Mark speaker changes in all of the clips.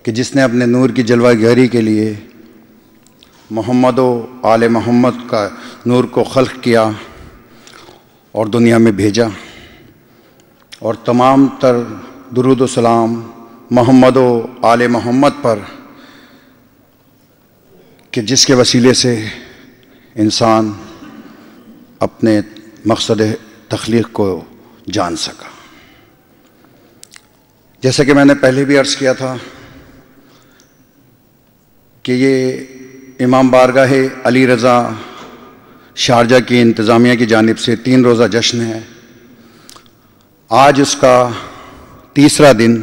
Speaker 1: کہ جس نے اپنے نور کی جلوہ گری کے لیے محمد و آل محمد کا نور کو خلق کیا اور دنیا میں بھیجا، اور تمام تر درود و سلام محمد و آل محمد پر کہ جس کے وسیلے سے انسان اپنے مقصد تخلیق کو جان سکا۔ جیسا کہ میں نے پہلے بھی عرض کیا تھا کہ یہ امام بارگاہ علی رضا شارجہ کی انتظامیہ کی جانب سے 3 روزہ جشن ہے۔ آج اس کا تیسرا دن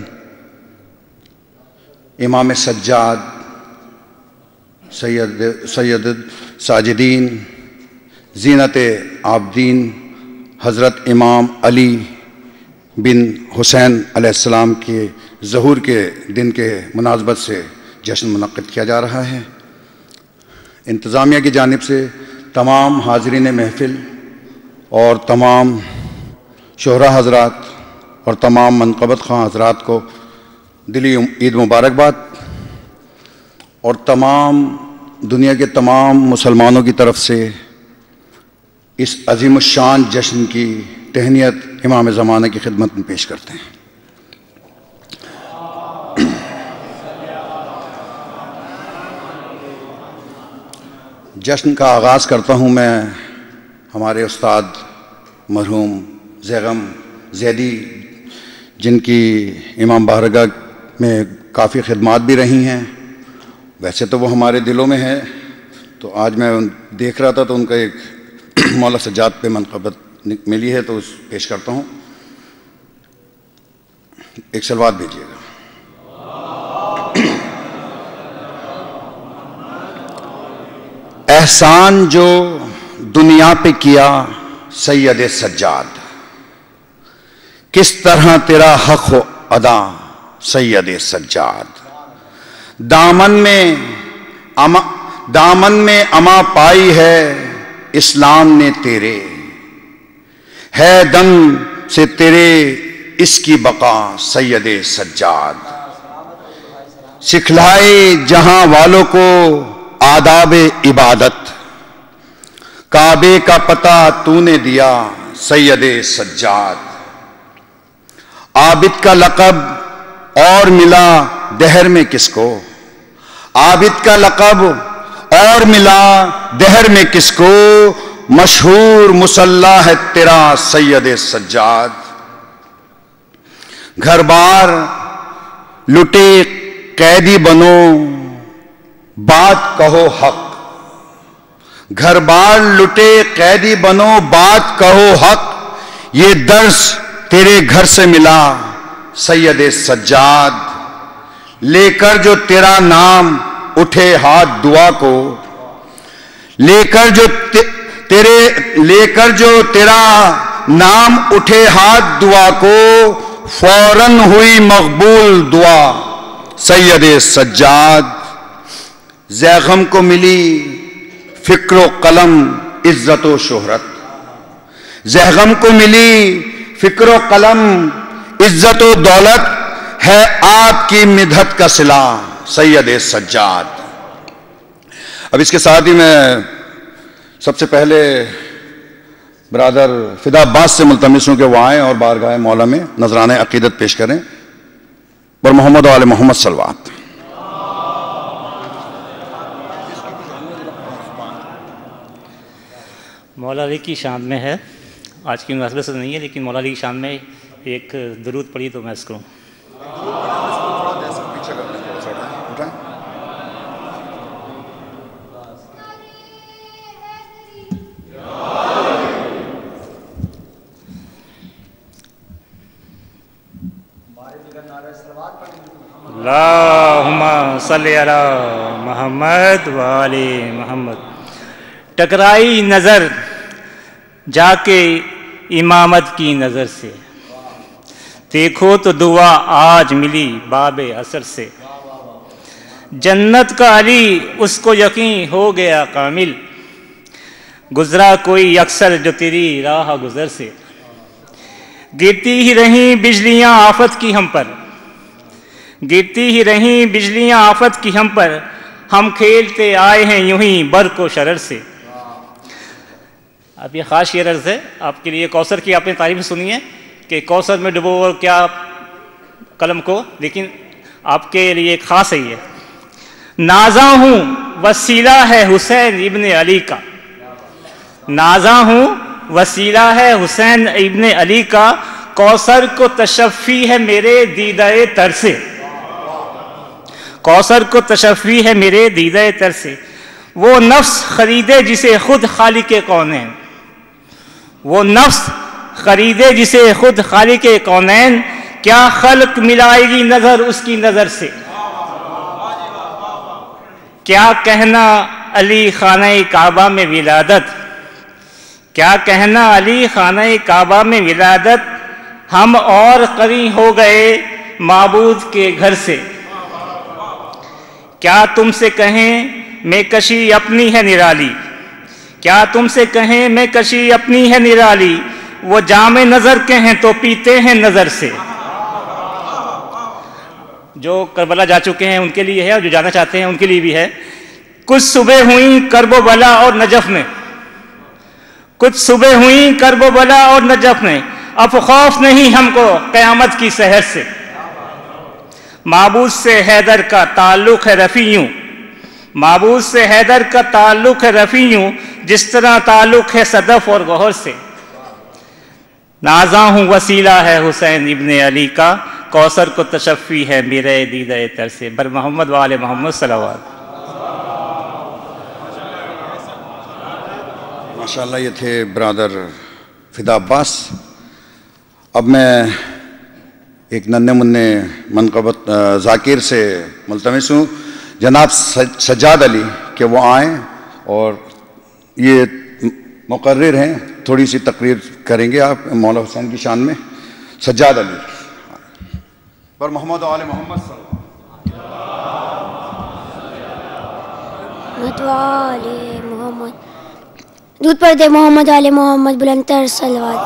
Speaker 1: امام سجاد سید ساجدین زینت عابدین حضرت امام علی بن حسین علیہ السلام کے ظہور کے دن کے مناسبت سے جشن منعقد کیا جا رہا ہے۔ انتظامیہ کی جانب سے تمام حاضرین محفل اور تمام شہرا حضرات اور تمام منقبت خواہ حضرات کو دلی عید مبارکباد، اور تمام دنیا کے تمام مسلمانوں کی طرف سے اس عظیم الشان جشن کی تہنیت امام زمانہ کی خدمت میں پیش کرتے ہیں۔ جشن کا آغاز کرتا ہوں میں ہمارے استاد مرحوم زیغم زیدی، جن کی امام بارگاہ میں کافی خدمات بھی رہی ہیں۔ ویسے تو وہ ہمارے دلوں میں ہے، تو آج میں دیکھ رہا تھا تو ان کا ایک مولا سجاد پہ منقبت ملی ہے تو اس پیش کرتا ہوں۔ ایک صلوات بھیجیے گا۔ احسان جو دنیا پہ کیا سید سجاد، کس طرح تیرا حق ہو ادا سید سجاد، دامن میں اما پائی ہے اسلام نے تیرے، ہے دم سے تیرے اس کی بقا سید سجاد، سکھلائے جہاں والوں کو آداب عبادت، کعبے کا پتہ تو نے دیا سید سجاد، عابد کا لقب اور ملا دہر میں کس کو، عابد کا لقب اور ملا دہر میں کس کو، مشہور مصلی ہے تیرا سید سجاد، گھر بار لٹے قیدی بنو بات کہو حق، گھر بار لٹے قیدی بنو بات کہو حق، یہ درس تیرے گھر سے ملا سید سجاد، لے کر جو تیرا نام اٹھے ہاتھ دعا کو، لے کر جو تیرا نام اٹھے ہاتھ دعا کو، فوراً ہوئی مقبول دعا سید سجاد، زیغم کو ملی فکر و قلم عزت و شہرت، زیغم کو ملی فکر و قلم عزت و دولت، ہے آپ کی مدحت کا صلہ سید سجاد۔ اب اس کے ساتھ ہی میں سب سے پہلے برادر فدا عباس سے ملتمس ہوں کہ وہ آئیں اور بارگاہ مولا میں نذرانہ عقیدت پیش کریں، اور محمد و آل محمد صلوات۔
Speaker 2: مولا علی کی شان میں ہے، آج کی مسئلہ سے نہیں ہے لیکن مولا علی کی شان میں ایک درود پڑھی تو میں اس کو اللہم صلی علی محمد و آل محمد۔ ٹکرائی نظر جا کے امامت کی نظر سے، دیکھو تو دعا آج ملی باب اثر سے، جنت کا علی اس کو یقین ہو گیا کامل، گزرا کوئی اکثر جو تیری راہ گزر سے، گرتی ہی رہیں بجلیاں آفت کی ہم پر، گرتی ہی رہیں بجلیاں آفت کی ہم پر، ہم کھیلتے آئے ہیں یوں ہی برق و شرر سے۔ اب یہ خاص شعر عرض ہے آپ کے لیے۔ کوثر کی آپ نے تعریف سنی ہے کہ کوثر میں ڈبو اور کیا قلم کو، لیکن آپ کے لیے ایک خاص ہے یہ: نازاں ہوں وسیلہ ہے حسین ابن علی کا، نازاں ہوں وسیلہ ہے حسین ابن علی کا، کوثر کو تشفی ہے میرے دیدہ تر سے، کوثر کو تشفی ہے میرے دیدہ تر سے۔ وہ نفس خریدے جسے خود خالق کونین، وہ نفس خریدے جسے خود خالق کونین، کیا خلق ملائے گی نظر اس کی نظر سے۔ کیا کہنا علی خانہ کعبہ میں ولادت، کیا کہنا علی خانہ کعبہ میں ولادت، ہم اور قریں ہو گئے معبود کے گھر سے۔ کیا تم سے کہیں میں کشی اپنی ہے نرالی، کیا تم سے کہیں میں کشی اپنی ہے نرالی، وہ جام نظر کے ہیں تو پیتے ہیں نظر سے۔ جو کربلا جا چکے ہیں ان کے لیے ہے، اور جو جانا چاہتے ہیں ان کے لیے بھی ہے۔ کچھ صبح ہوئیں کرب و بلا اور نجف میں، کچھ صبح ہوئیں کرب و بلا اور نجف میں، اب خوف نہیں ہم کو قیامت کی سحر سے۔ معبود سے حیدر کا تعلق ہے رفیعوں، معبود سے حیدر کا تعلق ہے رفیعوں، جس طرح تعلق ہے صدف اور گوہر سے۔ نازاں ہوں وسیلہ ہے حسین ابن علی کا، کوثر کو تشفی ہے میرے دیدہ تر سے۔ بر محمد و آل محمد صلوات۔
Speaker 1: ماشاءاللہ یہ تھے برادر فدا عباس۔ اب میں ایک ننھے منع منقبت ذاکر سے ملتمس ہوں جناب سجاد علی کہ وہ آئیں اور یہ مقرر ہیں، تھوڑی سی تقریر کریں گے آپ مولا حسین کی شان میں۔ سجاد علی پر محمد و آل محمد صلی
Speaker 3: اللہ علیہ محمد، دودھ پر دے محمد آل محمد، بلند تر صلوات۔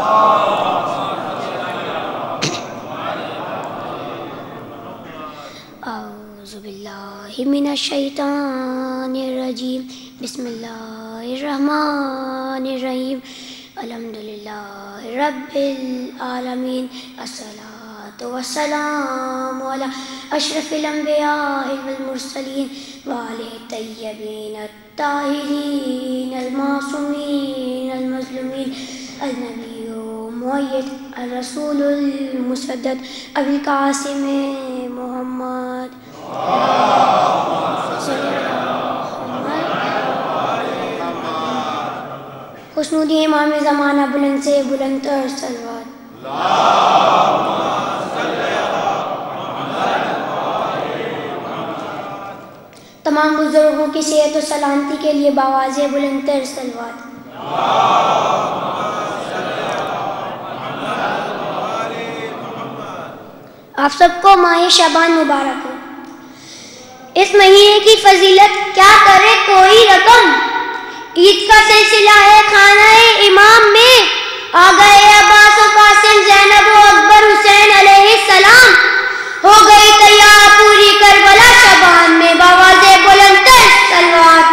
Speaker 3: اعوذ باللہ من الشیطان الرجیم، بسم اللہ الرحمن الرحیم، الحمدللہ رب العالمین، الصلاۃ والسلام علی اشرف الانبیاء والمرسلین وآلہ الطیبین الطاہرین المعصومین المظلومین، النبی مؤید الرسول المسدد ابی القاسم محمد خوشنودی امام زمانہ، بلند سے بلند تر صلوات۔ تمام بزرگوں کی صحت و سلامتی کے لیے باواز بلند تر صلوات۔ آپ سب کو ماہ شعبان مبارک ہو۔ اس مہینے کی فضیلت کیا کرے کوئی رقم، عید کا سلسلہ ہے خانہ امام میں، آ گئے عباس و قاسم، زینب و اکبر، حسین علیہ السلام، ہو گئی تیار پوری کربلا شعبان میں، باواز بلند تر صلوات۔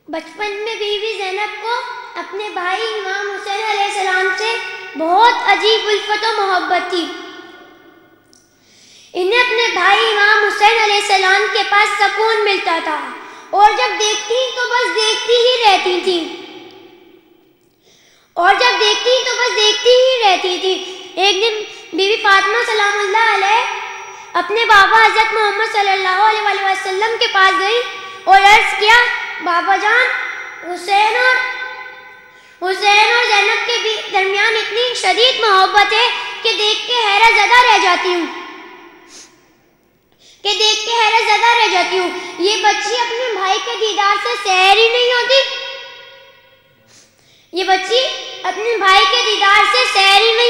Speaker 3: بچپن میں بیوی زینب کو اپنے بھائی امام حسین علیہ السلام سے بہت عجیب الفت و محبت تھی۔ انہیں اپنے بھائی امام حسین علیہ السلام کے پاس سکون ملتا تھا، اور جب دیکھتی تو بس دیکھتی ہی رہتی تھی، اور جب دیکھتی تو بس دیکھتی ہی رہتی تھی۔ ایک دن بی بی فاطمہ سلام اللہ علیہ اپنے بابا حضرت محمد صلی اللہ علیہ وسلم کے پاس گئی اور عرض کیا، بابا جان، حسین اور زینب کے درمیان اتنی شدید محبت ہے کہ دیکھ کے حیرت زدہ رہ جاتی ہوں، یہ بچی اپنے بھائی کے دیدار سے سیر ہی نہیں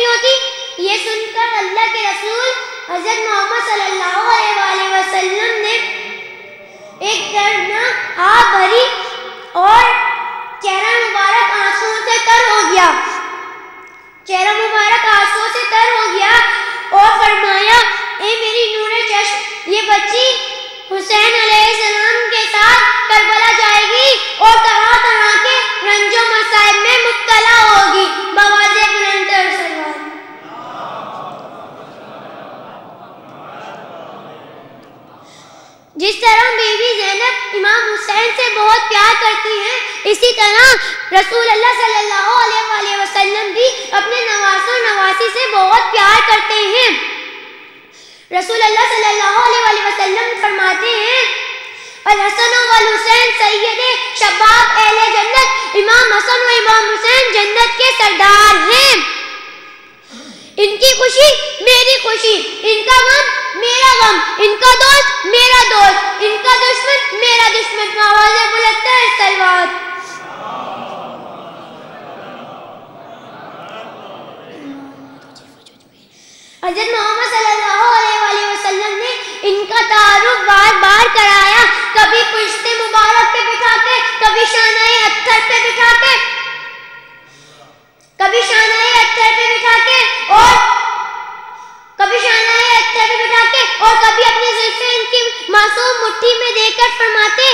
Speaker 3: ہوتی، یہ سن کر اللہ کے رسول حضرت محمد صلی اللہ علیہ وسلم نے ایک دردناک آہ بھری اور چہرہ مبارک آنسوؤں سے تر ہو گیا۔ طرح رسول اللہ صلی اللہ علیہ وآلہ وسلم بھی اپنے نواس و نواسی سے بہت پیار کرتے ہیں۔ رسول اللہ صلی اللہ علیہ وآلہ وسلم فرماتے ہیں الحسن والحسین سید شباب اہل جنت، امام حسن و امام حسین جنت کے سردار ہیں۔ ان کی خوشی میری خوشی، ان کا غم میرا غم، ان کا دوست میرا دوست، ان کا دشمن میرا دشمن۔ آواز بلند ہے صلوات۔ حضرت محمد صلی اللہ علیہ وآلہ وسلم نے ان کا تعارف بار بار کرایا، کبھی پشت مبارک پہ بٹھا کے، کبھی شانہ اتھر پہ بٹھا کے، کبھی شانہ اتھر پہ بٹھا کے اور کبھی شانہ اتھر پہ بٹھا کے اور کبھی اپنی زلفیں ان کی معصوم مٹھی میں دے کر فرماتے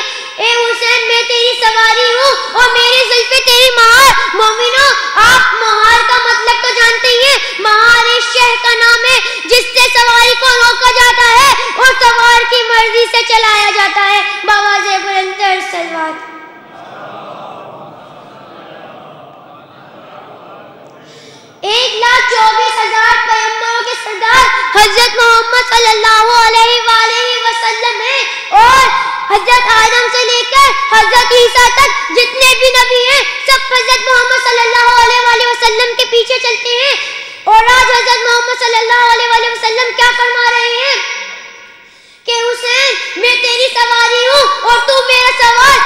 Speaker 3: اے حسین میں تیری سواری ہوں اور میری زلفیں تیری مہار۔ مومنوں آپ مہار کا مطلب تو جانتے ہی ہیں، مہار اس شہ کا نام ہے جس سے سواری کو روکا جاتا ہے اور سوار کی مرضی سے چلایا جاتا ہے۔ بآواز بلندتر صلوات۔ 1,24,000 پیغمبروں کے سردار حضرت محمد صلی اللہ علیہ وآلہ وسلم ہیں، اور حضرت آدم سے لے کر حضرت عیسیٰ تک جتنے بھی نبی ہیں سب حضرت محمد صلی اللہ علیہ وآلہ وسلم کے پیچھے چلتے ہیں۔ اور آج حضرت محمد صلی اللہ علیہ وآلہ وسلم کیا فرما رہے ہیں کہ حسین میں تیری سواری ہوں اور تو میرا سوار۔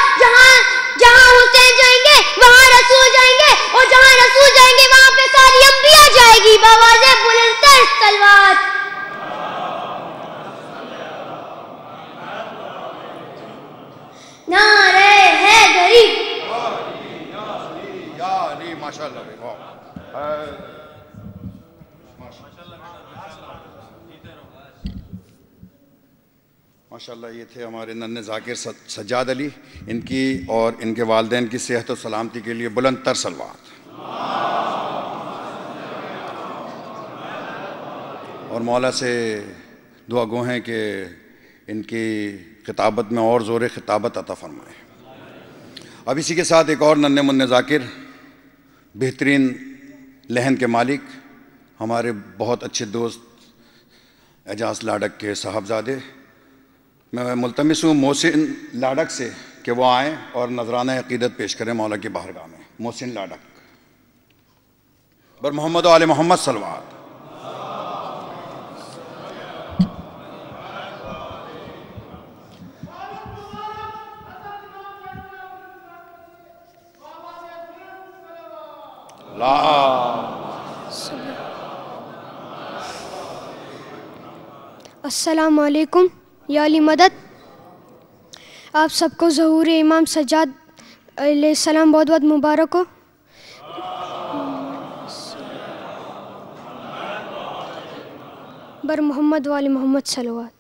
Speaker 3: جہاں حسین جائیں گے وہاں رسول جائیں گے، اور جہاں رسول جائیں گے وہاں پہ ساری انبیاء جائے گی۔ بآواز بلندتر صلوات۔ نعرہ حیدری،
Speaker 1: ماشاءاللہ ماشاءاللہ۔ یہ تھے ہمارے ننھے ذاکر سجاد علی، ان کی اور ان کے والدین کی صحت و سلامتی کے لیے بلند تر صلوات۔ اور مولا سے دعا گو ہیں کہ ان کی خطابت میں اور زور خطابت عطا فرمائے۔ اب اسی کے ساتھ ایک اور ننھے منھے ذاکر، بہترین لہن کے مالک، ہمارے بہت اچھے دوست اعجاز لاڈک کے صاحبزادے، میں ملتمس ہوں محسن لاڈک سے کہ وہ آئیں اور نذرانہ عقیدت پیش کریں مولا کی بارگاہ میں۔ محسن لاڈک بر محمد و آل محمد صلوات۔
Speaker 4: السلام علیکم یا علی مدد۔ آپ سب کو ظہور امام سجاد علیہ السلام بہت بہت مبارک ہو۔ بر محمد وآل محمد صلوات۔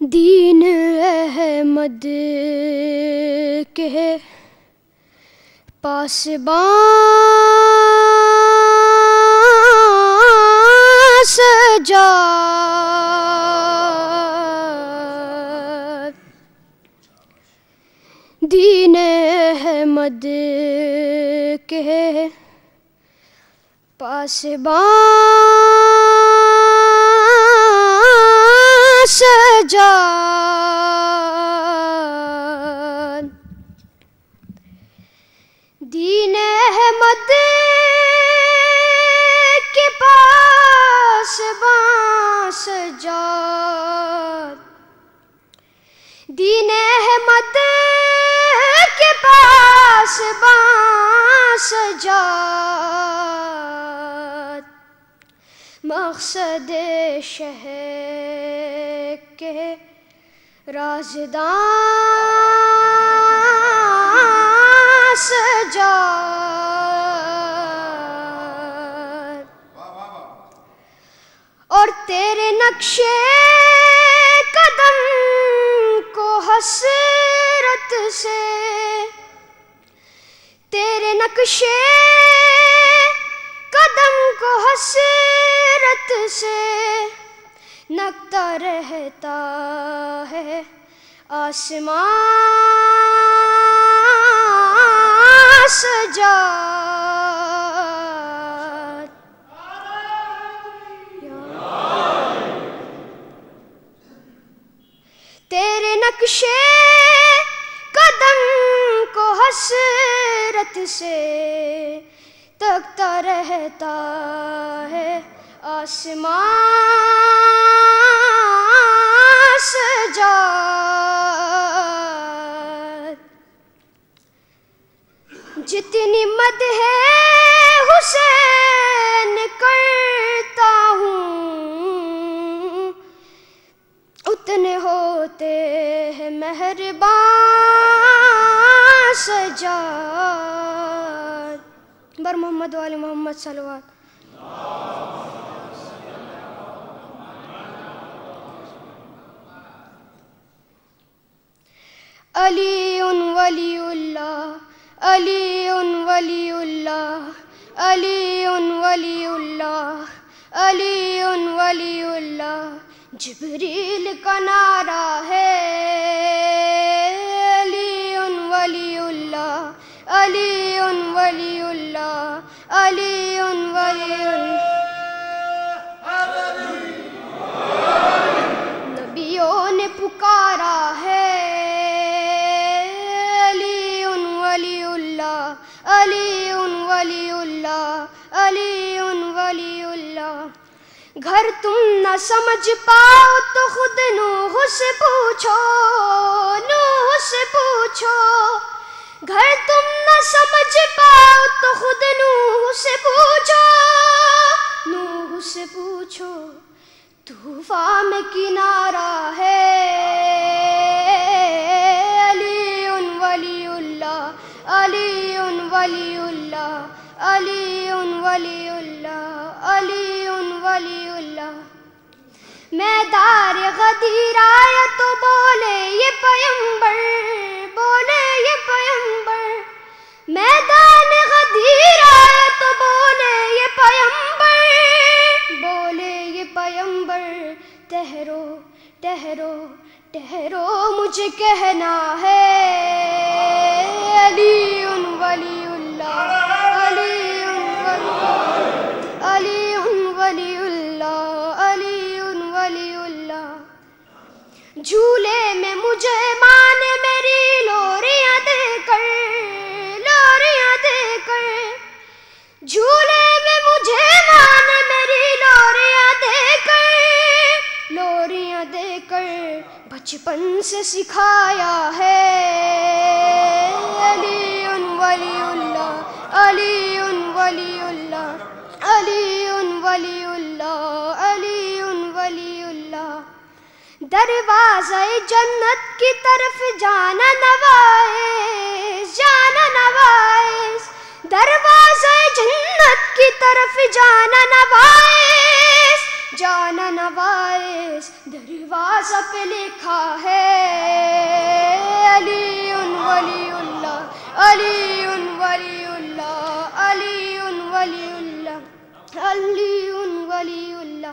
Speaker 4: دین احمد کے پاسباں سجاد، دین احمد کے پاسباں سجاد، دین احمد کے پاسباں سجاد، دین احمد کے پاسباں سجاد، مقصد شہر کے رازداں سجاد، اور تیرے نقشے قدم کو حسرت سے، تیرے نقشے قدم کو حسرت سے نکتا رہتا ہے آسمان سجاد، تیرے نقشے قدم کو حسرت سے تکتا رہتا ہے آسمان سجاد، جتنی مدح حسین کرتا ہوں اتنے ہوتے ہیں مہربان سجاد۔ بر محمد وآل محمد صلوات۔ علی ولی اللہ، علی ولی اللہ، علی ولی اللہ، علی ولی اللہ، جبریل کا نعرہ ہے علی ولی اللہ، علی ولی اللہ، علی ولی اللہ۔ نبیوں نے پکارا ہے علی ولی اللہ، علی ولی اللہ، علی ولی اللہ۔ گھر تم نہ سمجھ پاؤ تو خود نوح سے پوچھو، نوح سے پوچھو۔ گھر تم نہ سمجھ پاؤ تو خود نوح سے پوچھو، نوح سے پوچھو۔ طوفان میں کنارہ ہے علی ولی اللہ، علی ولی اللہ، علی ولی اللہ، علی ولی اللہ۔ میدان غدیر آیا تو بولے یہ پیمبر، بولے یہ پیمبر۔ میدان غدیر آیا تو بولے یہ پیمبر، بولے یہ پیمبر۔ ٹھہرو ٹھہرو ٹھہرو مجھے کہنا ہے علی ولی اللہ، علی علی ولی اللہ، علی ولی اللہ۔ جھولے میں مجھے ماں نے میری لوریاں دے کر، لوریاں دے کر۔ جھولے میں مجھے ماں نے میری لوریاں دے کر، لوریاں دے کر بچپن سے سکھایا ہے علی ولی اللہ، علی ولی اللہ، علی ولی اللہ، علی ولی اللہ۔ دروازہ جنت کی طرف جانا نوائز، جانا نوائز۔ دروازہ جنت کی طرف جانا نوائز، جانا نوائز۔ دروازہ پہ لکھا ہے علی ولی اللہ، علی ولی اللہ، علی ولی اللہ، علی ولی اللہ۔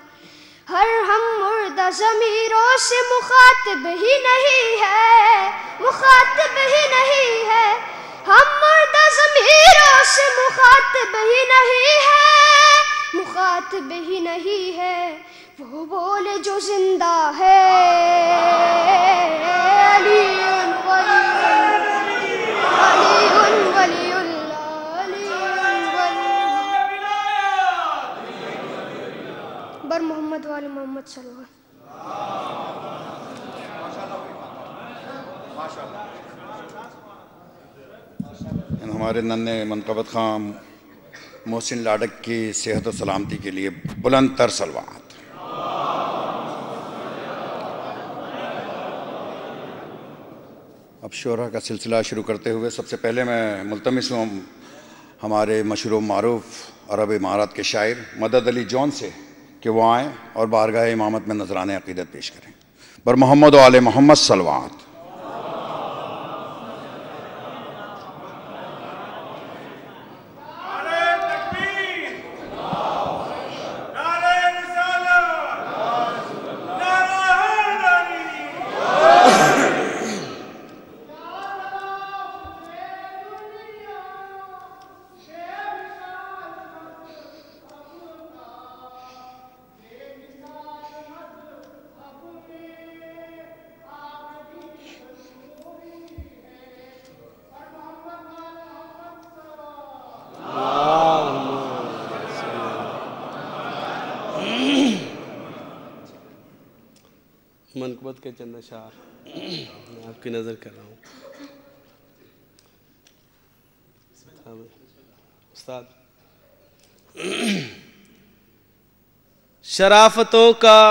Speaker 4: ہر ہم مردہ ضمیروں سے مخاطب ہی نہیں ہے، مخاطب ہی نہیں ہے۔ ہم مردہ ضمیروں سے مخاطب ہی نہیں ہے، مخاطب ہی نہیں ہے۔ وہ بولے جو زندہ ہے علی ولی اللہ، علی ولی اللہ، علی ولی بر محمد وآل محمد صلی اللہ۔
Speaker 1: ہمارے ننھے منقبت خان محسن لاڈک کی صحت و سلامتی کے لیے بلند تر صلوات۔ اب شعرا کا سلسلہ شروع کرتے ہوئے سب سے پہلے میں ملتمس ہوں ہمارے مشہور و معروف عرب امارات کے شاعر مدد علی جون سے کہ وہ آئیں اور بارگاہ امامت میں نذرانِ عقیدت پیش کریں۔ بر محمد و آل محمد صلوات۔
Speaker 5: منقبت کے چند اشعار میں آپ کی نظر کر رہا ہوں. استاد، شرافتوں کا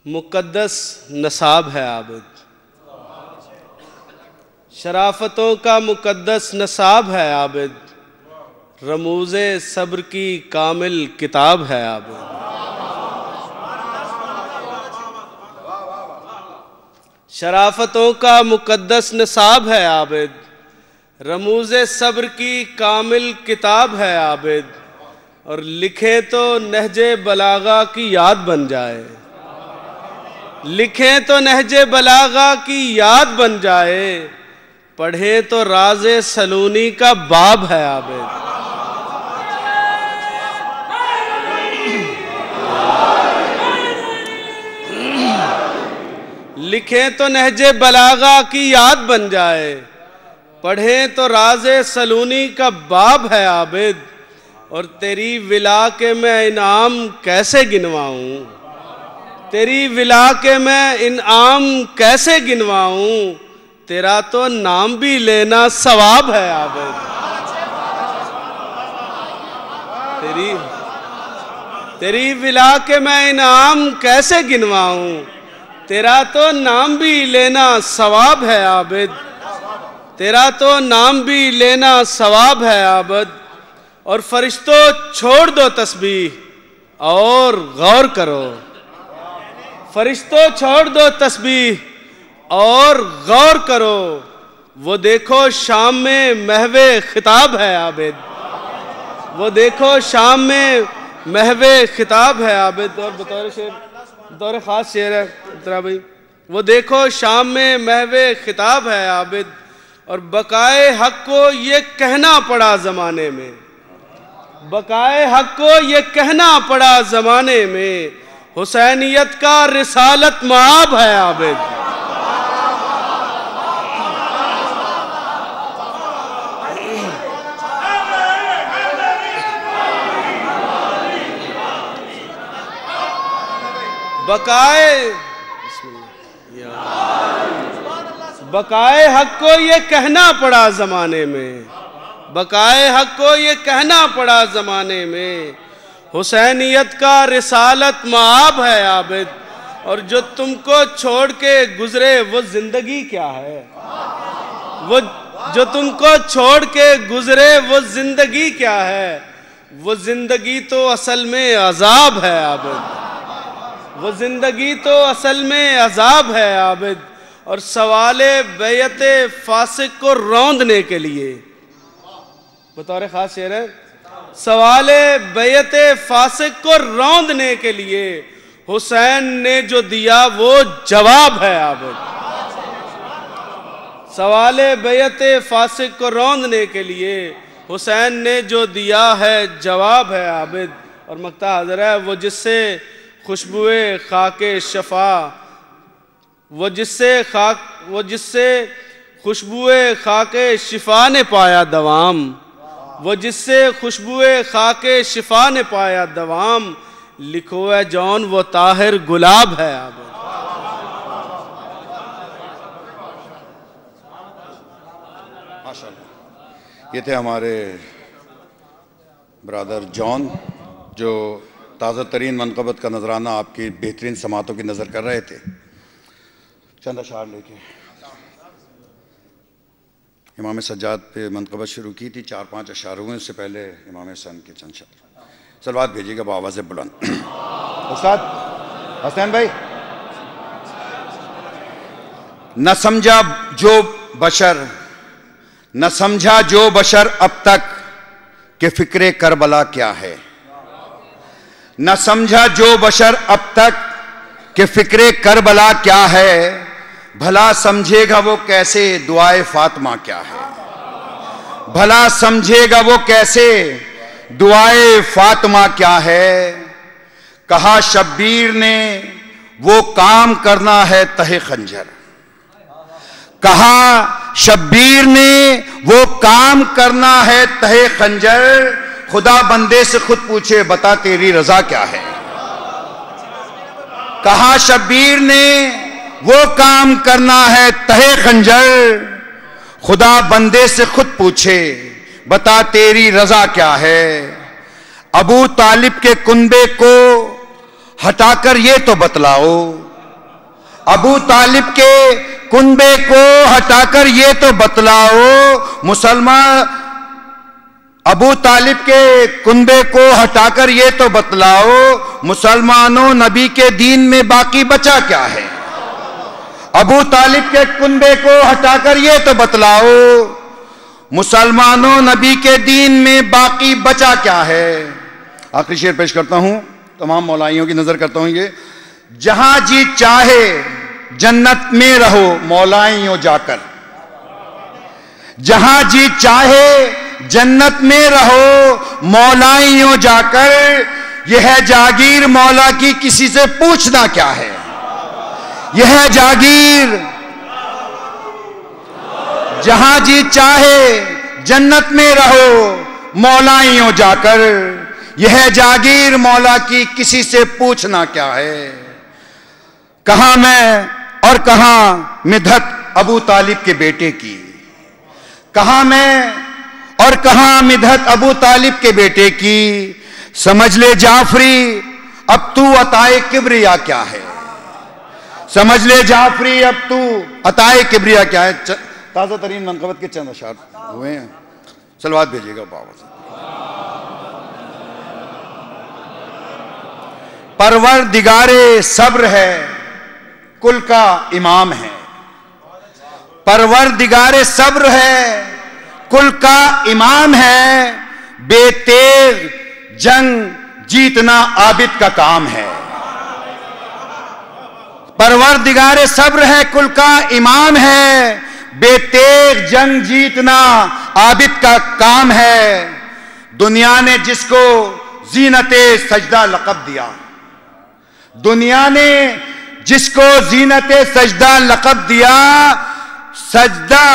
Speaker 5: مقدس نصاب ہے عابد، شرافتوں کا مقدس نصاب ہے عابد، رموز صبر کی کامل کتاب ہے عابد. شرافتوں کا مقدس نصاب ہے عابد، رموز صبر کی کامل کتاب ہے عابد، اور لکھیں تو نہج بلاغہ کی یاد بن جائے، لکھیں تو نہج بلاغہ کی یاد بن جائے، پڑھیں تو راز سلونی کا باب ہے عابد. لکھیں تو نہج بلاغہ کی یاد بن جائے، پڑھیں تو راز سلونی کا باب ہے عابد، اور تیری ولا کے میں انعام کیسے گنواؤں، تیری ولا کے میں انعام کیسے گنواؤں، تیرا تو نام بھی لینا ثواب ہے عابد. تیری ولا کے میں انعام کیسے گنواؤں، تیرا تو نام بھی لینا ثواب ہے عابد، تیرا تو نام بھی لینا ثواب ہے عابد. اور فرشتوں چھوڑ دو تسبیح اور غور کرو، فرشتوں چھوڑ دو تسبیح اور غور کرو، وہ دیکھو شام میں محو خطاب ہے عابد، وہ دیکھو شام میں محو خطاب ہے عابد. اور بطور خاص شعر ہے اترا بھائی، وہ دیکھو شام میں محو خطاب ہے عابد، اور بقائے حق کو یہ کہنا پڑا زمانے میں، بقائے حق کو یہ کہنا پڑا زمانے میں، حسینیت کا رسالت مآب ہے عابد. بقائے حق کو یہ کہنا پڑا زمانے میں، بقائے حق کو یہ کہنا پڑا زمانے میں، حسینیت کا رسالت مآب ہے عابد. اور جو تم کو چھوڑ کے گزرے وہ زندگی کیا ہے، وہ جو تم کو چھوڑ کے گزرے وہ زندگی کیا ہے، وہ زندگی تو اصل میں عذاب ہے عابد، وہ زندگی تو اصل میں عذاب ہے عابد. اور سوال بیعت فاسق کو روندنے کے لیے، بطور خاص شعر ہے، سوال بیعت فاسق کو روندنے کے لیے حسین نے جو دیا وہ جواب ہے عابد. سوال بیعت فاسق کو روندنے کے لیے حسین نے جو دیا ہے جواب ہے عابد. اور مقطع حاضر ہے، وہ جس سے خوشبوئے خاک شفا، وہ جس سے خوشبوئے خاک شفا نے پایا دوام، وہ جس سے خوشبوئے خاک شفا نے پایا دوام، لکھو اے جون وہ طاہر گلاب ہے عابد.
Speaker 1: یہ تھے ہمارے برادر جان جو تازہ ترین منقبت کا نذرانہ آپ کی بہترین سماعتوں کی نظر کر رہے تھے. چند اشعار لے کے امام سجاد پہ منقبت شروع کی تھی، 4-5 اشعار ہوئے، اس سے پہلے امام حسین کے چند اشعار. سلوات بھیجیے گا بآواز بلند. استاد حسین بھائی. نہ سمجھا جو بشر اب تک کہ فکر کربلا کیا ہے، نہ سمجھا جو بشر اب تک کہ فکر کربلا کیا ہے، بھلا سمجھے گا وہ کیسے دعائے فاطمہ کیا ہے، بھلا سمجھے گا وہ کیسے دعائے فاطمہ کیا ہے. کہا شبیر نے وہ کام کرنا ہے تہ خنجر، کہا شبیر نے وہ کام کرنا ہے تہ خنجر، خدا بندے سے خود پوچھے بتا تیری رضا کیا ہے. کہا شبیر نے وہ کام کرنا ہے تہے خنجر، خدا بندے سے خود پوچھے بتا تیری رضا کیا ہے۔ ابو طالب کے کنبے کو ہٹا کر یہ تو بتلاؤ، ابو طالب کے کنبے کو ہٹا کر یہ تو بتلاؤ، مسلمان ابو طالب کے کنبے کو ہٹا کر یہ تو بتلاؤ، مسلمانوں نبی کے دین میں باقی بچا کیا ہے۔ ابو طالب کے کنبے کو ہٹا کر یہ تو بتلاؤ، مسلمانوں نبی کے دین میں باقی بچا کیا ہے۔ آخری شعر پیش کرتا ہوں، تمام مولائیوں کی نظر کرتا ہوں یہ۔ جہاں جی چاہے جنت میں رہو مولائیوں جا کر، جہاں جی چاہے جنت میں رہو مولائیوں جا کر، یہ ہے جاگیر مولا کی کسی سے پوچھنا کیا ہے، یہ ہے جاگیر۔ جہاں جی چاہے جنت میں رہو مولائیوں جا کر، یہ ہے جاگیر مولا کی کسی سے پوچھنا کیا ہے۔ کہاں میں اور کہاں مدحت ابو طالب کے بیٹے کی، کہاں میں اور کہاں مدحت ابو طالب کے بیٹے کی، سمجھ لے جعفری اب تو عطائے کبریا کیا ہے، سمجھ لے جعفری اب تو عطائے کبریا کیا ہے۔ تازہ ترین منقبت کے چند اشعار ہوئے ہیں، صلوات بھیجیے گا بابا سے۔ پروردگار صبر ہے کل کا امام ہے، پروردگار صبر ہے کل کا امام ہے، بے تیغ جنگ جیتنا عابد کا کام ہے۔ پروردگار صبر ہے کل کا امام ہے، بے تیغ جنگ جیتنا عابد کا کام ہے۔ دنیا نے جس کو زینت سجدہ لقب دیا، دنیا نے جس کو زینت سجدہ لقب دیا، سجدہ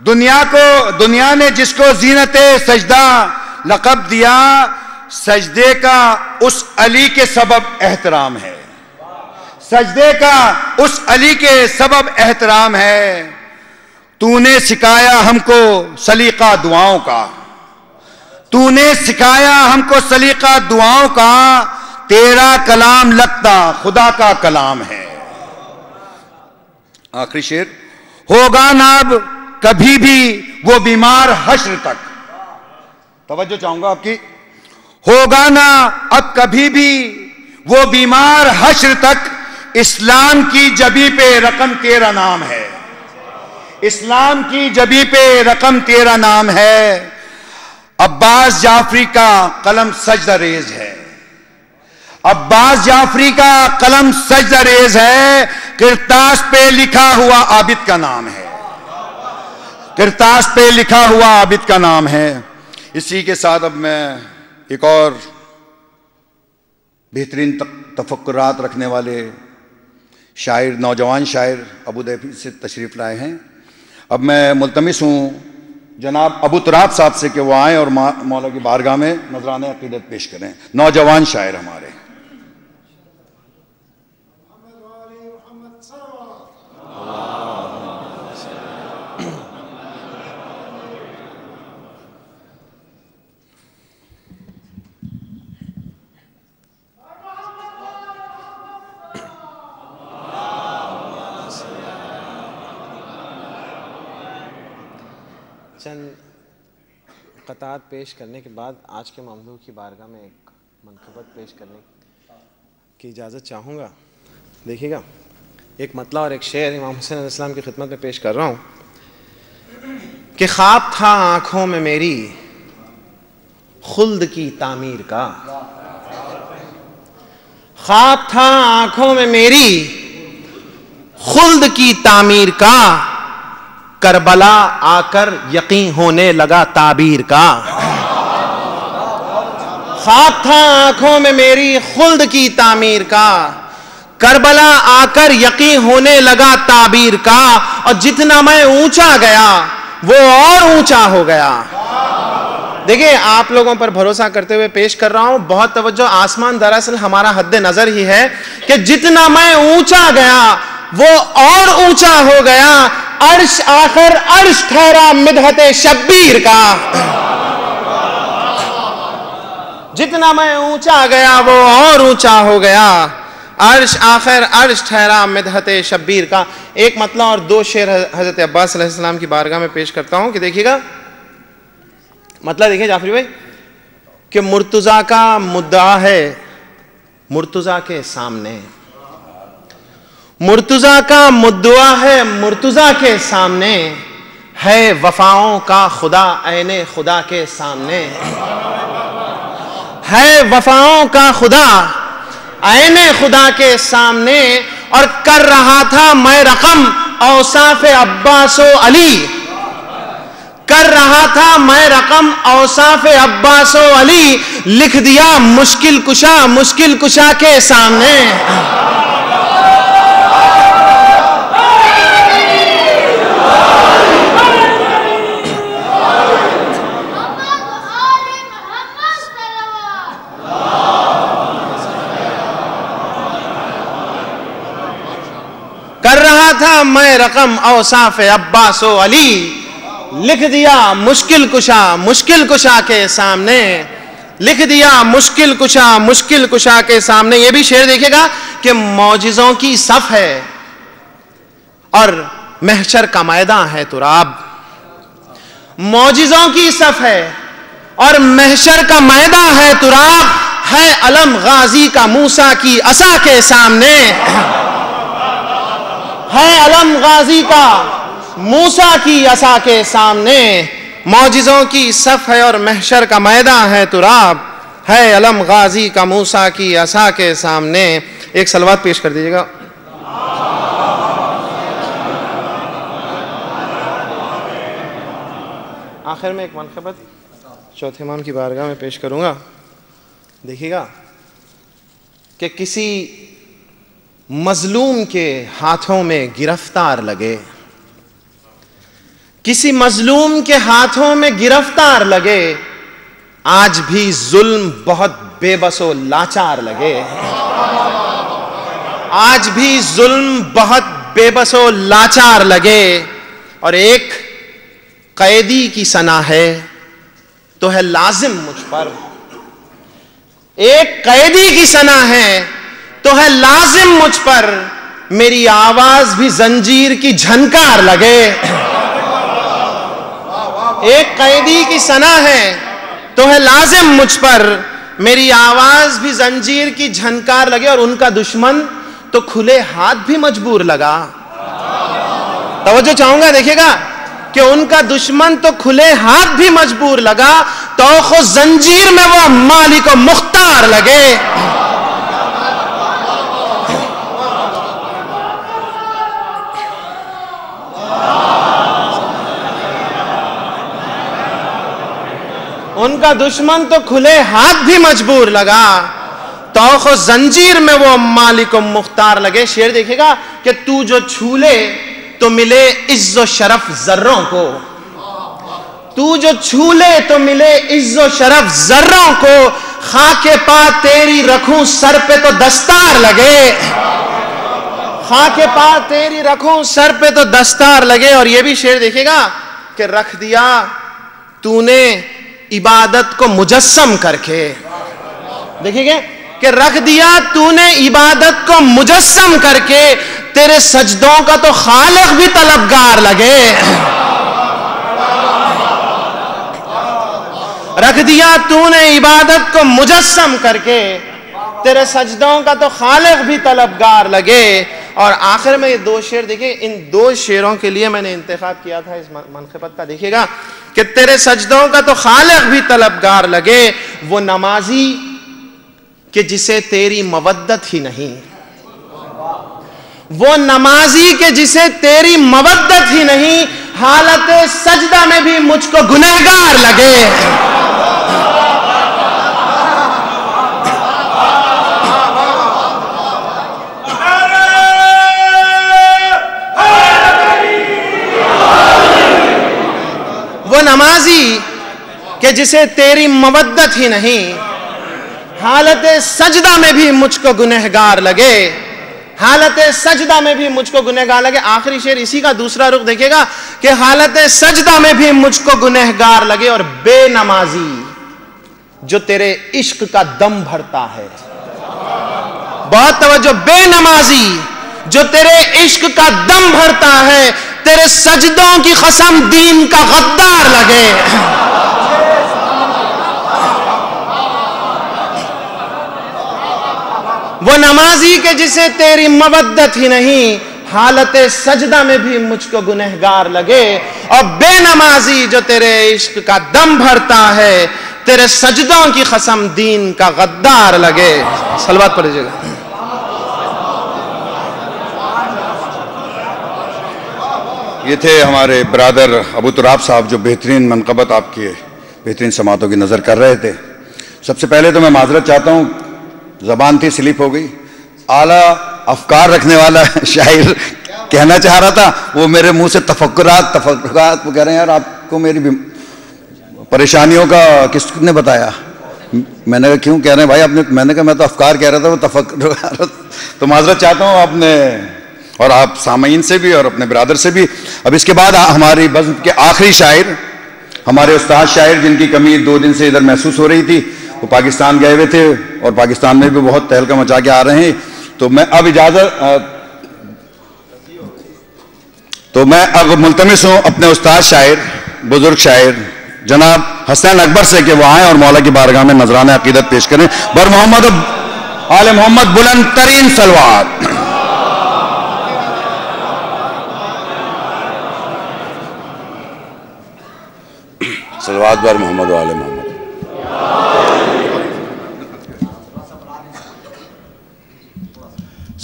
Speaker 1: دنیا نے جس کو زینت سجدہ لقب دیا، سجدے کا اس علی کے سبب احترام ہے، سجدے کا اس علی کے سبب احترام ہے۔ تو نے سکھایا ہم کو سلیقہ دعاؤں کا، تو نے سکھایا ہم کو سلیقہ دعاؤں کا، تیرا کلام لگتا خدا کا کلام ہے۔ آخری شعر۔ ہوگا نہ اب کبھی بھی وہ بیمار حشر تک، توجہ چاہوں گا آپ کی، ہوگا نہ اب کبھی بھی وہ بیمار حشر تک، اسلام کی جبی پہ رقم تیرا نام ہے، اسلام کی جبی پہ رقم تیرا نام ہے۔ عباس جعفری کا قلم سجدہ ریز ہے، عباس جعفری کا قلم سجدہ ریز ہے، کرتاس پہ لکھا ہوا عابد کا نام ہے، کرتاس پہ لکھا ہوا عابد کا نام ہے۔ اسی کے ساتھ اب میں ایک اور بہترین تفکرات رکھنے والے شاعر، نوجوان شاعر ابوظہبی سے تشریف لائے ہیں۔ اب میں ملتمس ہوں جناب ابو تراب صاحب سے کہ وہ آئیں اور مولا کی بارگاہ میں نذرانہ عقیدت پیش کریں، نوجوان شاعر ہمارے۔
Speaker 6: چند قطعات پیش کرنے کے بعد آج کے ممدوح کی بارگاہ میں ایک منقبت پیش کرنے کی اجازت چاہوں گا۔ دیکھیے گا، ایک مطلع اور ایک شعر امام حسین علیہ السلام کی خدمت میں پیش کر رہا ہوں کہ خواب تھا آنکھوں میں میری خلد کی تعمیر کا، خواب تھا آنکھوں میں میری خلد کی تعمیر کا، کربلا آ کر یقین ہونے لگا تعبیر کا، خواب تھا آنکھوں میں میری خلد کی تعمیر کا، کربلا آ کر یقین ہونے لگا تعبیر کا، اور جتنا میں اونچا گیا وہ اور اونچا ہو گیا، دیکھیں آپ لوگوں پر بھروسہ کرتے ہوئے پیش کر رہا ہوں، بہت توجہ، آسمان دراصل ہمارا حد نظر ہی ہے کہ جتنا میں اونچا گیا وہ اور اونچا ہو گیا، عرش آخر عرش ٹھہرا مدحت شبیر کا، جتنا میں اونچا گیا وہ اور اونچا ہو گیا، عرش آخر عرش ٹھہرا مدحت شبیر کا۔ ایک مطلب اور دو شعر حضرت عباس علیہ السلام کی بارگاہ میں پیش کرتا ہوں کہ دیکھیے گا مطلب، دیکھیں جعفری بھائی کہ مرتضیٰ کا مدعا ہے مرتضیٰ کے سامنے، مرتضیٰ کا مدعا ہے مرتضیٰ کے سامنے، ہے وفاؤں کا خدا عین خدا کے سامنے، ہے وفاؤں کا خدا عین خدا کے سامنے، اور کر رہا تھا میں رقم اوصاف عباس و علی، کر رہا تھا میں رقم اوصاف عباس و علی، لکھ دیا مشکل کشا کے سامنے۔ کر رہا تھا میں رقم اوصاف عباس و علی، لکھ دیا مشکل کشا کے سامنے، لکھ دیا مشکل کشا کے سامنے۔ یہ بھی شعر دیکھے گا کہ معجزوں کی صف ہے اور محشر کا میدان ہے تراب، معجزوں کی صف ہے اور محشر کا میدان ہے تراب، ہے علم غازی کا موسیٰ کی عصا کے سامنے، ہے علم غازی کا موسیٰ کی عصا کے سامنے، معجزوں کی صف ہے اور محشر کا میدان ہے تراب، ہے علم غازی کا موسیٰ کی عصا کے سامنے۔ ایک صلوات پیش کر دیجیے گا۔ آخر میں ایک منقبت چوتھے امام کی بارگاہ میں پیش کروں گا، دیکھیے گا کہ کسی مظلوم کے ہاتھوں میں گرفتار لگے، کسی مظلوم کے ہاتھوں میں گرفتار لگے، آج بھی ظلم بہت بے بس و لاچار لگے، آج بھی ظلم بہت بے بس و لاچار لگے، اور ایک قیدی کی ثنا ہے تو ہے لازم مجھ پر، ایک قیدی کی ثنا ہے تو ہے لازم مجھ پر، میری آواز بھی زنجیر کی جھنکار لگے، ایک قیدی کی ثنا ہے تو ہے لازم مجھ پر، میری آواز بھی زنجیر کی جھنکار لگے، اور ان کا دشمن تو کھلے ہاتھ بھی مجبور لگا۔ توجہ چاہوں گا، دیکھیے گا کہ ان کا دشمن تو کھلے ہاتھ بھی مجبور لگا، توخ و زنجیر میں وہ مالک و مختار لگے۔ ان کا دشمن تو کھلے ہاتھ بھی مجبور لگا، توخ و زنجیر میں وہ مالک و مختار لگے۔ شعر دیکھے گا کہ تو جو چھو لے تو ملے عز و شرف ذروں کو، تو جو چھو لے تو ملے عز و شرف ذروں کو، خاک پا تیری رکھوں سر پہ تو دستار لگے، خاک پا تیری رکھوں سر پہ تو دستار لگے۔ اور یہ بھی شعر دیکھے گا کہ رکھ دیا تو نے عبادت کو مجسم کر کے، دیکھیں گے کہ رکھ دیا تو نے عبادت کو مجسم کر کے، تیرے سجدوں کا تو خالق بھی طلبگار لگے، رکھ دیا تو نے عبادت کو مجسم کر کے، تیرے سجدوں کا تو خالق بھی طلبگار لگے۔ اور آخر میں یہ دو شعر دیکھیں، ان دو شعروں کے لیے میں نے انتخاب کیا تھا اس منقبت کا، دیکھیے گا کہ تیرے سجدوں کا تو خالق بھی طلبگار لگے، وہ نمازی کہ جسے تیری مودت ہی نہیں، وہ نمازی کہ جسے تیری مودت ہی نہیں، حالت سجدہ میں بھی مجھ کو گنہگار لگے۔ وہ نمازی کہ جسے تیری مودت ہی نہیں حالت سجدہ میں بھی مجھ کو گنہگار لگے، حالت سجدہ میں بھی مجھ کو گنہگار لگے۔ آخری شعر اسی کا دوسرا رخ دیکھے گا کہ حالت سجدہ میں بھی مجھ کو گنہگار لگے، اور بے نمازی جو تیرے عشق کا دم بھرتا ہے، بہت توجہ، بے نمازی جو تیرے عشق کا دم بھرتا ہے، تیرے سجدوں کی قسم دین کا غدار لگے۔ وہ نمازی کہ جسے تیری مودت ہی نہیں حالت سجدہ میں بھی مجھ کو گنہگار لگے، اور بے نمازی جو تیرے عشق کا دم بھرتا ہے، تیرے سجدوں کی قسم دین کا غدار لگے۔ صلوات پڑھ لیجیے گا۔
Speaker 1: یہ تھے ہمارے برادر ابو تراب صاحب جو بہترین منقبت آپ کے بہترین سماعتوں کی نظر کر رہے تھے۔ سب سے پہلے تو میں معذرت چاہتا ہوں، زبان تھی سلپ ہو گئی، اعلیٰ افکار رکھنے والا شاعر کہنا چاہ رہا تھا، وہ میرے منہ سے تفکرات وہ کہہ رہے ہیں یار آپ کو میری پریشانیوں کا کس نے بتایا؟ میں نے کہا کیوں کہہ رہے ہیں بھائی آپ نے؟ میں نے کہا میں تو افکار کہہ رہا تھا، وہ تفکرات۔ تو معذرت چاہتا ہوں آپ نے اور آپ سامعین سے بھی اور اپنے برادر سے بھی۔ اب اس کے بعد ہماری بزم کے آخری شاعر، ہمارے استاد شاعر جن کی کمی 2 دن سے ادھر محسوس ہو رہی تھی، وہ پاکستان گئے ہوئے تھے اور پاکستان میں بھی بہت تہلکہ مچا کے آ رہے ہیں، تو میں اب ملتمس ہوں اپنے استاد شاعر، بزرگ شاعر جناب حسین اکبر سے کہ وہ آئیں اور مولا کی بارگاہ میں نذرانہ عقیدت پیش کریں۔ بر محمد آل محمد بلند ترین صلوات۔ صلوات بر محمد و آل محمد۔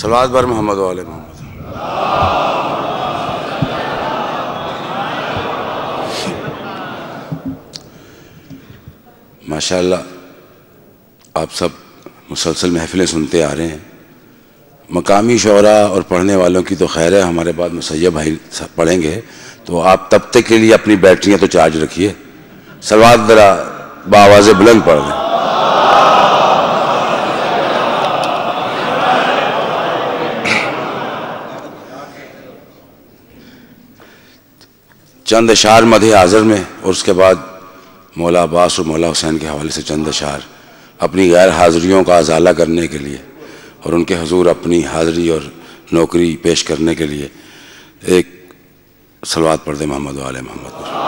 Speaker 1: صلوات بر محمد و آل محمد۔ ماشاءاللہ آپ سب مسلسل محفلیں سنتے آ رہے ہیں، مقامی شعراء اور پڑھنے والوں کی تو خیر ہے، ہمارے بعد مسیب بھائی پڑھیں گے، تو آپ تب تک کے لیے اپنی بیٹریاں تو چارج رکھیے۔ صلوات ذرا بآواز بلند پڑھ دیں۔ چند اشعار مدح حاضر میں، اور اس کے بعد مولا عباس اور مولا حسین کے حوالے سے چند اشعار اپنی غیر حاضریوں کا ازالہ کرنے کے لیے اور ان کے حضور اپنی حاضری اور نوکری پیش کرنے کے لیے ایک صلوات پڑھ دیں محمد و آل محمد پر۔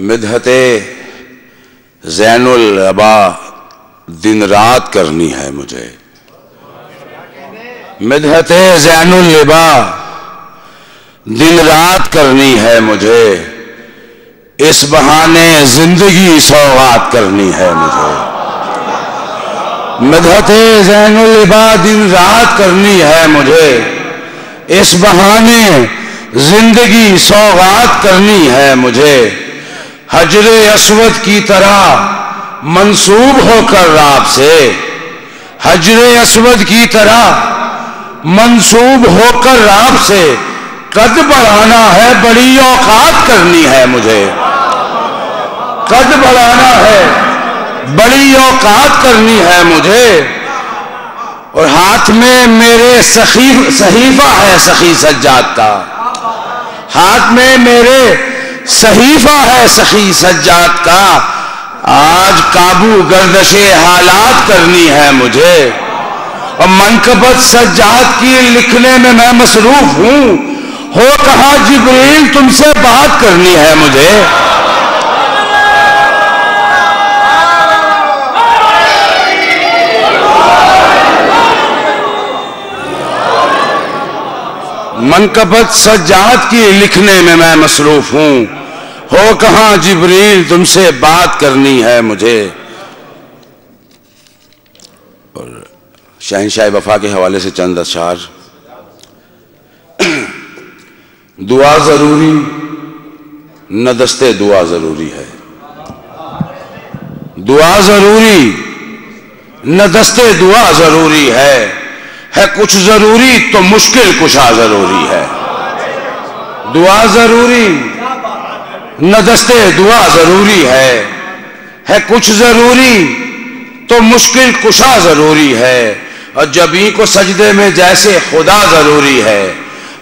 Speaker 1: مدحت زین العبا دن رات کرنی ہے مجھے، مدحت زین العبا دن رات کرنی ہے مجھے، اس بہانے زندگی سوغات کرنی ہے مجھے۔ مدحت زین العبا دن رات کرنی ہے مجھے، اس بہانے زندگی سوغات کرنی ہے مجھے، حجر اسود کی طرح منسوب ہو کر آپ سے، حجر اسود کی طرح منسوب ہو کر آپ سے قد بڑھانا ہے، بڑی اوقات کرنی ہے مجھے، قد بڑھانا ہے، بڑی اوقات کرنی ہے مجھے، اور ہاتھ میں میرے صحیفہ ہے سخی سجاد کا، ہاتھ میں میرے صحیفہ ہے سخی سجاد کا، آج قابو گردش حالات کرنی ہے مجھے، اور منقبت سجاد کی لکھنے میں میں مصروف ہوں، ہو کہاں جبریل تم سے بات کرنی ہے مجھے۔ منقبت سجاد کی لکھنے میں میں مصروف ہوں، ہو کہاں جبریل تم سے بات کرنی ہے مجھے۔ اور شہنشاہ وفا کے حوالے سے چند اشعار۔ دعا ضروری نہ دستے دعا ضروری ہے، دعا ضروری نہ دستے دعا ضروری ہے کچھ ضروری تو مشکل کشا ضروری ہے۔ دعا ضروری نہ دستے دعا ضروری ہے کچھ ضروری تو مشکل کشا ضروری ہے، اور جبیں کو سجدے میں جیسے خدا ضروری ہے،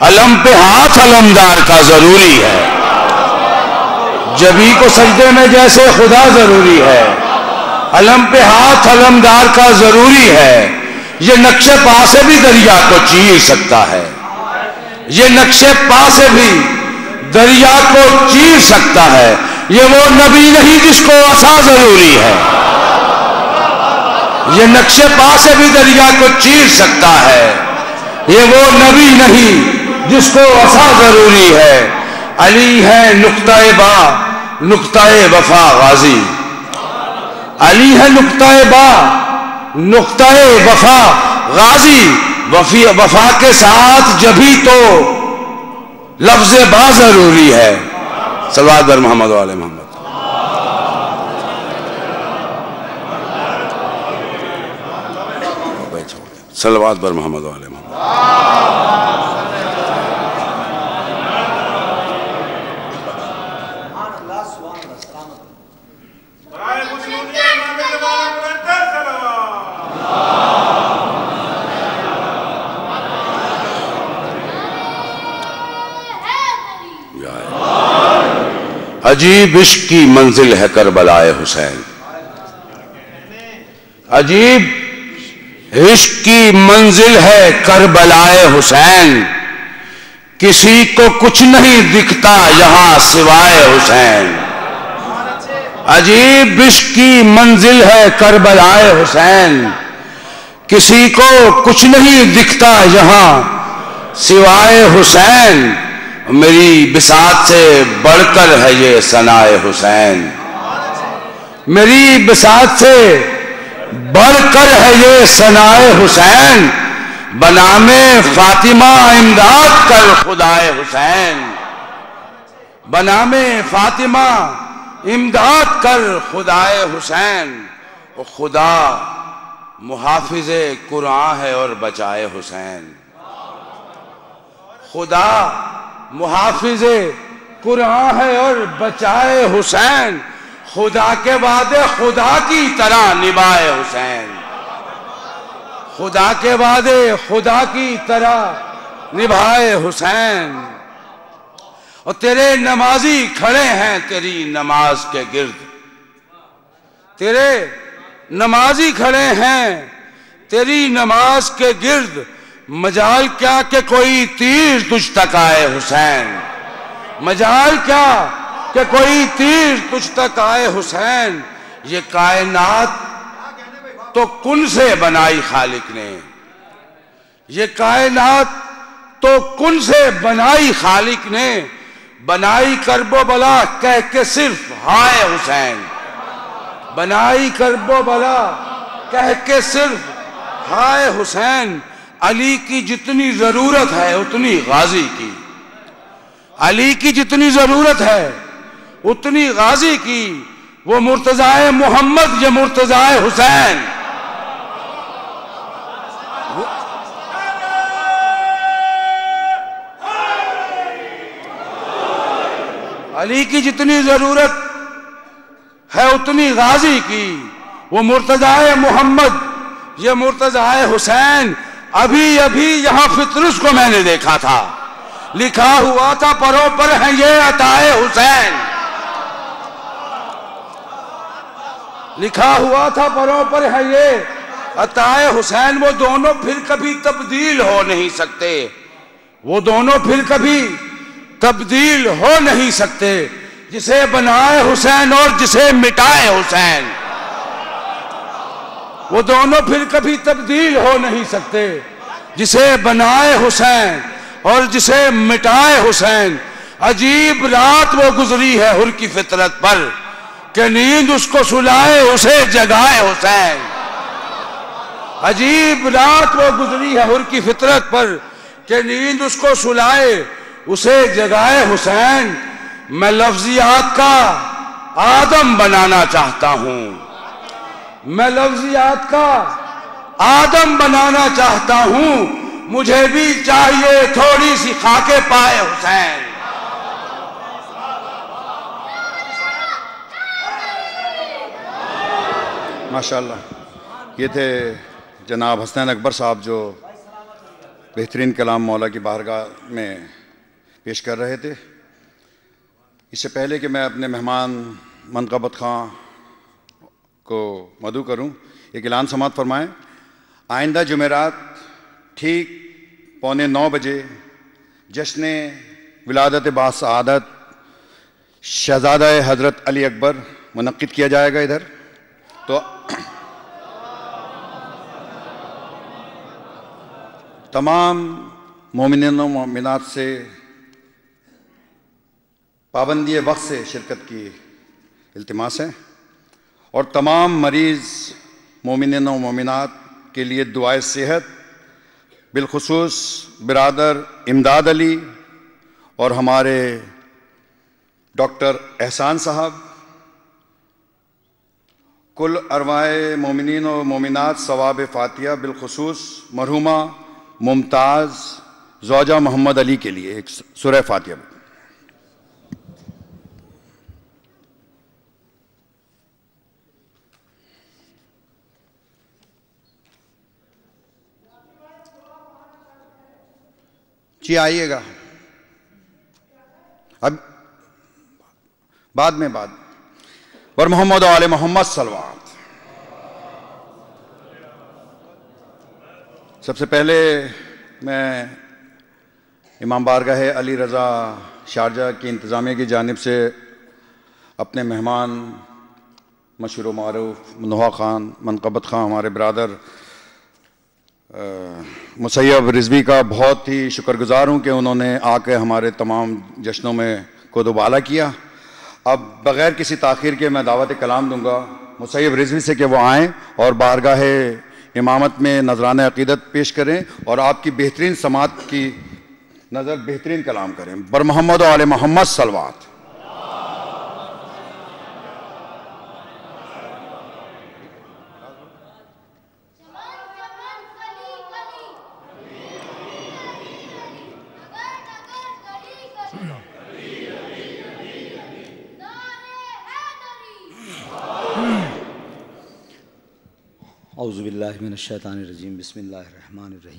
Speaker 1: علم پہ ہاتھ علمدار کا ضروری ہے، جبیں کو سجدے میں جیسے خدا ضروری ہے، علم پہ ہاتھ علمدار کا ضروری ہے۔ یہ نقش پا سے بھی دریا کو چیر سکتا ہے، یہ نقش پا سے بھی دریا کو چیر سکتا ہے، یہ وہ نبی نہیں جس کو عصا ضروری ہے، یہ نقش پا سے بھی دریا کو چیر سکتا ہے، یہ وہ نبی نہیں جس کو عصا ضروری ہے۔ علی ہے نقطہ با نقطہ وفا غازی، علی ہے نقطہ با نقطہ وفا غازی، وفا کے ساتھ جبھی تو لفظ با ضروری ہے۔ صلوات بر محمد و آل محمد۔ صلوات بر محمد و آل محمد۔ عجیب عشق کی منزل ہے کربلائے حسین، عجیب عشق کی منزل ہے کربلائے حسین، کسی کو کچھ نہیں دکھتا یہاں سوائے حسین، عجیب عشق کی منزل ہے کربلائے حسین، کسی کو کچھ نہیں دکھتا یہاں سوائے حسین، میری بساط سے بڑھ کر ہے یہ ثنائے حسین، میری بساط سے بڑھ کر ہے یہ ثنائے حسین، بنام فاطمہ امداد کر خدائے حسین، بنام فاطمہ امداد کر خدائے حسین، خدا محافظ قرآن ہے اور بچائے حسین، خدا محافظ قرآن ہے اور بچائے حسین، خدا کے وعدے خدا کی طرح نبھائے حسین، خدا کے وعدے خدا کی طرح نبھائے حسین، اور تیرے نمازی کھڑے ہیں تیری نماز کے گرد، تیرے نمازی کھڑے ہیں تیری نماز کے گرد، مجال کیا کہ کوئی تیر تجھ تک آئے حسین، مجال کیا کہ کوئی تیر تجھ تک آئے حسین، یہ کائنات تو کن سے بنائی خالق نے، یہ کائنات تو کن سے بنائی خالق نے، بنائی کرب و بلا کہہ کے صرف ہائے حسین، بنائی کرب و بلا کہہ کے صرف ہائے حسین، علی کی جتنی ضرورت ہے اتنی غازی کی، علی کی جتنی ضرورت ہے اتنی غازی کی، وہ مرتضی محمد یہ مرتضی حسین، علی کی جتنی ضرورت ہے اتنی غازی کی، وہ مرتضی محمد یہ مرتضی حسین، ابھی یہاں فطرس کو میں نے دیکھا تھا، لکھا ہوا تھا پروں پر ہے یہ عطائے حسین، لکھا ہوا تھا پروں پر ہے یہ عطائے حسین، وہ دونوں پھر کبھی تبدیل ہو نہیں سکتے، وہ دونوں پھر کبھی تبدیل ہو نہیں سکتے، جسے بنائے حسین اور جسے مٹائے حسین، وہ دونوں پھر کبھی تبدیل ہو نہیں سکتے، جسے بنائے حسین اور جسے مٹائے حسین، عجیب رات وہ گزری ہے حر کی فطرت پر کہ نیند اس کو سلائے اسے جگائے حسین، عجیب رات وہ گزری ہے حر کی فطرت پر کہ نیند اس کو سلائے اسے جگائے حسین، میں لفظیات کا آدم بنانا چاہتا ہوں، میں لفظیات کا آدم بنانا چاہتا ہوں، مجھے بھی چاہیے تھوڑی سی خاک پائے حسین، ماشاءاللہ یہ تھے جناب حسنین اکبر صاحب جو بہترین کلام مولا کی بارگاہ میں پیش کر رہے تھے۔ اس سے پہلے کہ میں اپنے مہمان منقبت خاں کو مدعو کروں، ایک اعلان سماعت فرمائیں۔ آئندہ جمعرات ٹھیک 8:45 بجے جشن ولادت باسعادت شہزادہ حضرت علی اکبر منعقد کیا جائے گا ادھر، تو تمام مومنین و مومنات سے پابندی وقت سے شرکت کی التماس ہے، اور تمام مریض مومنین و مومنات کے لیے دعائے صحت، بالخصوص برادر امداد علی اور ہمارے ڈاکٹر احسان صاحب، کل ارواح مومنین و مومنات ثواب فاتحہ، بالخصوص مرحومہ ممتاز زوجہ محمد علی کے لیے ایک سورہ فاتحہ۔ جی آئیے گا، اب بعد ور محمد و آل محمد صلوات۔ سب سے پہلے میں امام بارگاہ علی رضا شارجہ کی انتظامیہ کی جانب سے اپنے مہمان مشہور و معروف منہا خان منقبت خان ہمارے برادر مسیب رضوی کا بہت ہی شکر گزار ہوں کہ انہوں نے آ کے ہمارے تمام جشنوں میں کو دوبالا کیا۔ اب بغیر کسی تاخیر کے میں دعوت کلام دوں گا مسیب رضوی سے کہ وہ آئیں اور بارگاہ امامت میں نذرانہ عقیدت پیش کریں اور آپ کی بہترین سماعت کی نظر بہترین کلام کریں۔ بر محمد و آل محمد صلوات۔
Speaker 7: اعوذ باللہ من الشیطان الرجیم، بسم اللہ الرحمن الرحیم۔